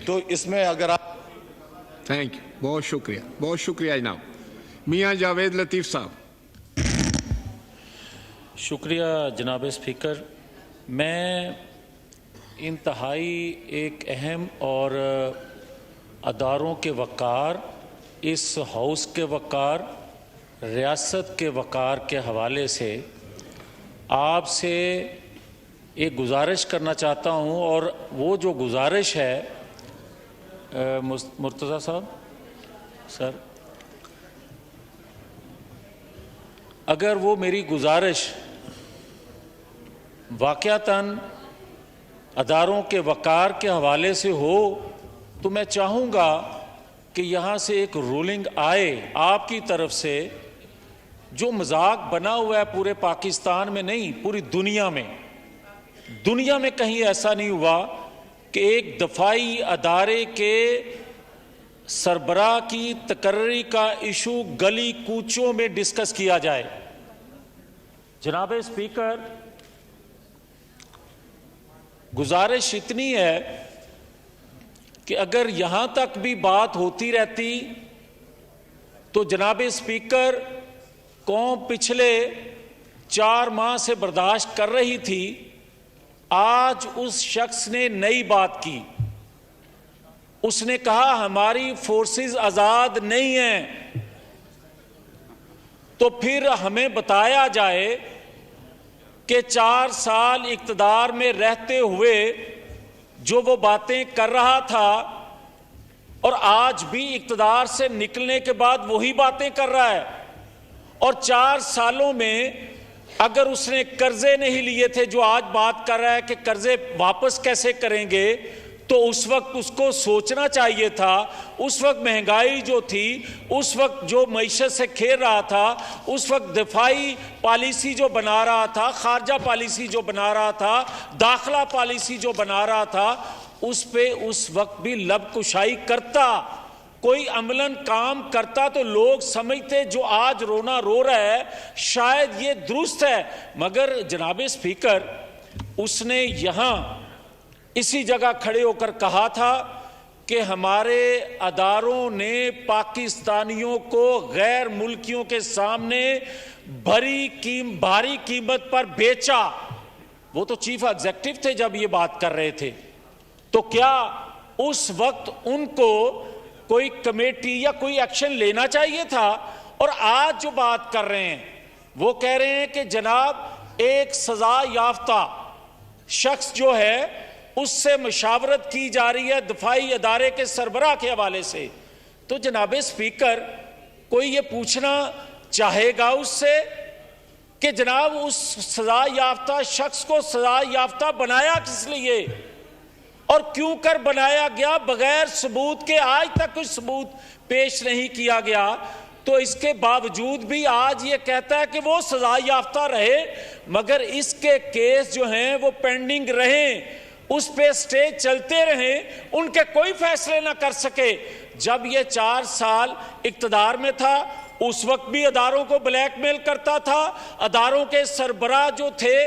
तो इसमें अगर आप थैंक यू, बहुत शुक्रिया जनाब। मियाँ जावेद लतीफ़ साहब। शुक्रिया जनाब स्पीकर। मैं इंतहाई एक अहम और अदारों के वक़ार, इस हाउस के वक़ार, रियासत के वक़ार के हवाले से आपसे एक गुजारिश करना चाहता हूं, और वो जो गुजारिश है मुर्तज़ा साहब सर, अगर वो मेरी गुजारिश वाक़यातन अदारों के वक़ार के हवाले से हो तो मैं चाहूँगा कि यहाँ से एक रूलिंग आए आपकी तरफ से, जो मजाक बना हुआ है पूरे पाकिस्तान में नहीं, पूरी दुनिया में कहीं ऐसा नहीं हुआ कि एक दफाई अदारे के सरबराह की तकर्री का इशू गली कूचों में डिस्कस किया जाए। जनाब स्पीकर, गुजारिश इतनी है कि अगर यहां तक भी बात होती रहती तो जनाब स्पीकर, कौम पिछले 4 माह से बर्दाश्त कर रही थी, आज उस शख्स ने नई बात की। उसने कहा हमारी फोर्सेस आजाद नहीं हैं, तो फिर हमें बताया जाए कि 4 साल इक्तदार में रहते हुए जो वो बातें कर रहा था और आज भी इक्तदार से निकलने के बाद वही बातें कर रहा है, और 4 सालों में अगर उसने कर्जे नहीं लिए थे, जो आज बात कर रहा है कि कर्जे वापस कैसे करेंगे, तो उस वक्त उसको सोचना चाहिए था। उस वक्त महंगाई जो थी, उस वक्त जो मईशत से खेल रहा था, उस वक्त दिफाई पॉलिसी जो बना रहा था, खारजा पॉलिसी जो बना रहा था, दाखिला पॉलिसी जो बना रहा था, उस पे उस वक्त भी लब कुशाई करता, कोई अमलन काम करता तो लोग समझते जो आज रोना रो रहा है शायद ये दुरुस्त है। मगर जनाब स्पीकर, उसने यहां इसी जगह खड़े होकर कहा था कि हमारे अदारों ने पाकिस्तानियों को गैर मुल्कियों के सामने भारी कीमत पर बेचा। वो तो चीफ एग्जीक्यूटिव थे जब ये बात कर रहे थे, तो क्या उस वक्त उनको कोई कमेटी या कोई एक्शन लेना चाहिए था? और आज जो बात कर रहे हैं वो कह रहे हैं कि जनाब एक सजा याफ्ता शख्स जो है उससे मशावरत की जा रही है दफाई अदारे के सरबराह के हवाले से। तो जनाब स्पीकर, कोई ये पूछना चाहेगा उससे कि जनाब उस सजा याफ्ता शख्स को सजा याफ्ता बनाया किस लिए और क्यों कर बनाया गया? बगैर सबूत के आज तक कोई सबूत पेश नहीं किया गया, तो इसके बावजूद भी आज ये कहता है कि वो सजा याफ्ता रहे, मगर इसके केस जो हैं वो पेंडिंग रहे, उस पे स्टे चलते रहे, उनके कोई फैसले ना कर सके। जब ये 4 साल इक्तदार में था उस वक्त भी अदारों को ब्लैकमेल करता था, अदारों के सरबराह जो थे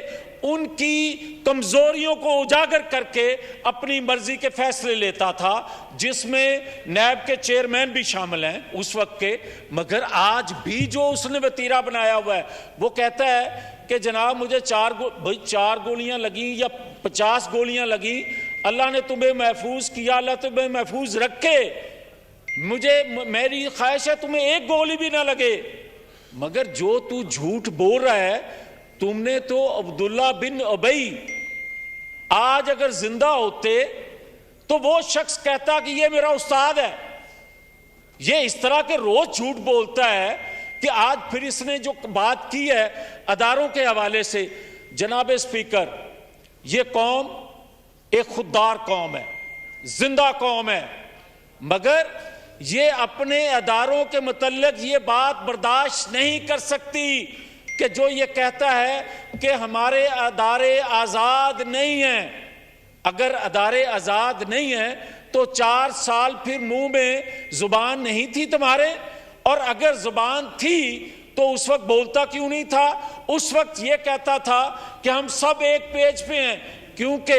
उनकी कमजोरियों को उजागर करके अपनी मर्जी के फैसले लेता था, जिसमें नैब के चेयरमैन भी शामिल हैं उस वक्त के। मगर आज भी जो उसने वतीरा बनाया हुआ है, वो कहता है कि जनाब मुझे 4 गोलियां लगी या 50 गोलियां लगी, अल्लाह ने तुम्हें महफूज किया, अल्लाह तुम्हें महफूज रखे, मेरी ख्वाहिश है तुम्हें 1 गोली भी ना लगे। मगर जो तू झूठ बोल रहा है, तुमने तो अब्दुल्ला बिन उबई आज अगर जिंदा होते तो वो शख्स कहता कि ये मेरा उस्ताद है। ये इस तरह के रोज झूठ बोलता है कि आज फिर इसने जो बात की है अदारों के हवाले से। जनाब स्पीकर, ये कौम एक खुददार कौम है, जिंदा कौम है, मगर ये अपने अदारों के मुतल्लिक ये बात बर्दाश्त नहीं कर सकती कि जो ये कहता है कि हमारे अदारे आजाद नहीं हैं। अगर अदारे आजाद नहीं हैं तो 4 साल फिर मुंह में जुबान नहीं थी तुम्हारे, और अगर जुबान थी तो उस वक्त बोलता क्यों नहीं था? उस वक्त ये कहता था कि हम सब एक पेज पे हैं, क्योंकि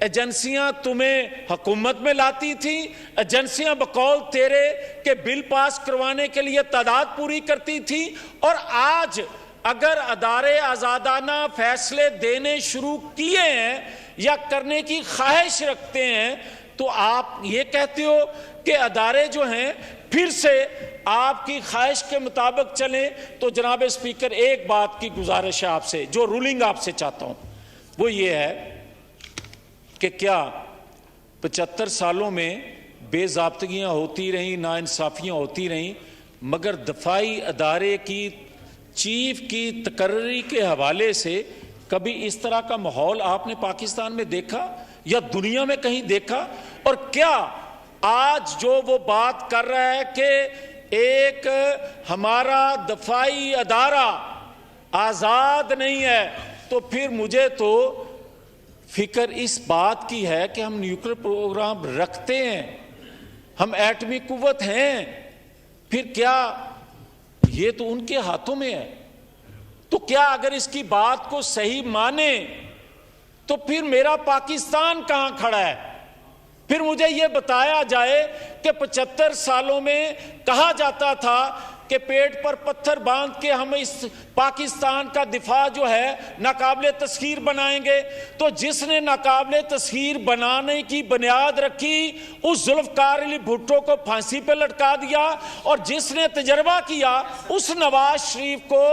एजेंसियां तुम्हें हुकूमत में लाती थी, एजेंसियां बकौल तेरे के बिल पास करवाने के लिए तादाद पूरी करती थी। और आज अगर अदारे आज़ादाना फैसले देने शुरू किए हैं या करने की ख्वाहिश रखते हैं, तो आप ये कहते हो कि अदारे जो हैं फिर से आपकी ख्वाहिश के मुताबिक चलें। तो जनाब स्पीकर, एक बात की गुजारिश है आपसे, जो रूलिंग आपसे चाहता हूं वो ये है कि क्या 75 सालों में बेज़ाब्तगियां होती रहीं, नाइंसाफियां होती रहीं, मगर दफाई अदारे की चीफ की तकर्री के हवाले से कभी इस तरह का माहौल आपने पाकिस्तान में देखा या दुनिया में कहीं देखा? और क्या आज जो वो बात कर रहा है कि एक हमारा दफाई अदारा आजाद नहीं है, तो फिर मुझे तो फिक्र इस बात की है कि हम न्यूक्लियर प्रोग्राम रखते हैं, हम एटमी कुव्वत हैं, फिर क्या ये तो उनके हाथों में है? तो क्या अगर इसकी बात को सही माने तो फिर मेरा पाकिस्तान कहां खड़ा है? फिर मुझे यह बताया जाए कि 75 सालों में कहा जाता था कि पेट पर पत्थर बांध के हम इस पाकिस्तान का दिफा जो है नाकाबिले तस्खीर बनाएंगे। तो जिसने नाकाबिले तस्खीर बनाने की बुनियाद रखी उस जुल्फकार अली भुट्टो को फांसी पे लटका दिया, और जिसने तजर्बा किया उस नवाज शरीफ को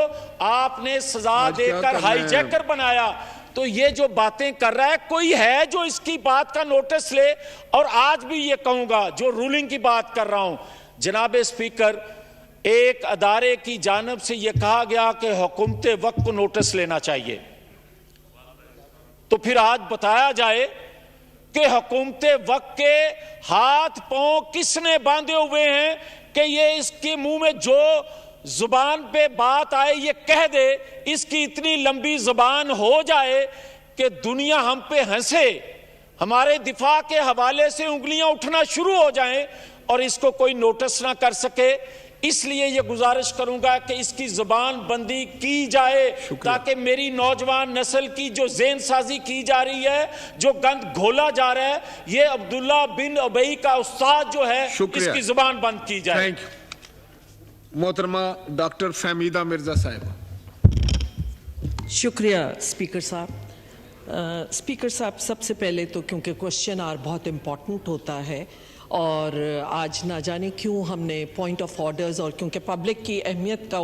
आपने सजा देकर हाईजैकर बनाया। तो ये जो बातें कर रहा है, कोई है जो इसकी बात का नोटिस ले? और आज भी ये कहूंगा, जो रूलिंग की बात कर रहा हूं जनाब स्पीकर, एक अदारे की जानिब से यह कहा गया कि हुकूमत वक्त को नोटिस लेना चाहिए, तो फिर आज बताया जाए कि हुकूमत वक्त के हाथ पांव किसने बांधे हुए हैं कि ये इसके मुंह में जो जुबान पे बात आए ये कह दे, इसकी इतनी लंबी जुबान हो जाए कि दुनिया हम पे हंसे, हमारे दिफा के हवाले से उंगलियां उठना शुरू हो जाएं और इसको कोई नोटिस ना कर सके। इसलिए ये गुजारिश करूंगा कि इसकी जुबान बंदी की जाए, ताकि मेरी नौजवान नस्ल की जो ज़हन साजी की जा रही है, जो गंद घोला जा रहा है, ये अब्दुल्ला बिन उबई का उस्ताद जो है, इसकी जुबान बंद की जाए। Thank you. मोहतरमा डॉक्टर फहमीदा मिर्जा साहिबा। शुक्रिया स्पीकर साहब। स्पीकर साहब, सबसे पहले तो क्योंकि क्वेश्चन आवर बहुत इम्पॉर्टेंट होता है और आज ना जाने क्यों हमने पॉइंट ऑफ ऑर्डर्स, और क्योंकि पब्लिक की अहमियत का